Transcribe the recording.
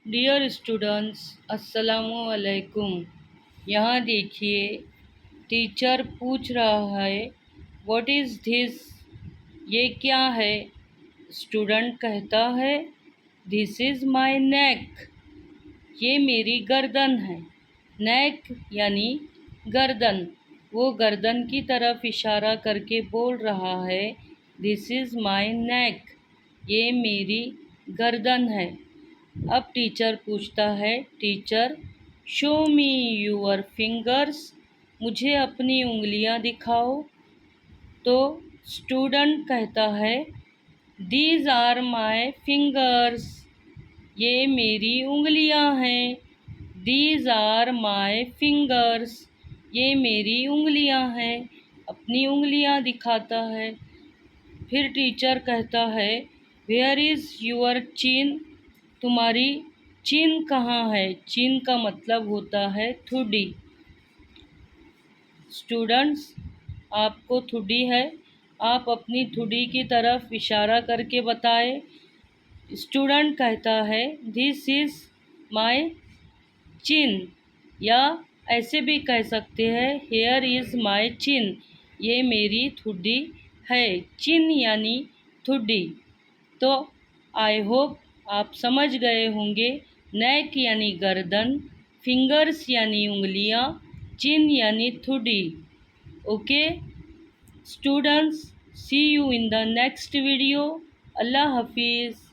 Dear students, अस्सलामु अलैकुम। यहाँ देखिए, टीचर पूछ रहा है व्हाट इज़ दिस, ये क्या है। स्टूडेंट कहता है दिस इज़ माय नेक, ये मेरी गर्दन है। नेक यानी गर्दन। वो गर्दन की तरफ इशारा करके बोल रहा है दिस इज़ माय नेक, ये मेरी गर्दन है। अब टीचर पूछता है teacher show me your fingers, मुझे अपनी उंगलियां दिखाओ। तो स्टूडेंट कहता है दीज आर माय फिंगर्स, ये मेरी उंगलियां हैं। दीज आर माय फिंगर्स, ये मेरी उंगलियां हैं। अपनी उंगलियां दिखाता है। फिर टीचर कहता है वेयर इज़ योर चिन, तुम्हारी चिन कहाँ है। चिन का मतलब होता है ठुड्डी। स्टूडेंट्स, आपको ठुड्डी है, आप अपनी ठुड्डी की तरफ इशारा करके बताएं। स्टूडेंट कहता है दिस इज़ माय चिन, या ऐसे भी कह सकते हैं हेयर इज़ माय चिन, ये मेरी ठुड्डी है। चिन यानी ठुड्डी। तो आई होप आप समझ गए होंगे। नेक यानी गर्दन, फिंगर्स यानी उंगलियां, चिन यानी ठुड्डी। Okay students, see you in the next video. Allah हाफिज़।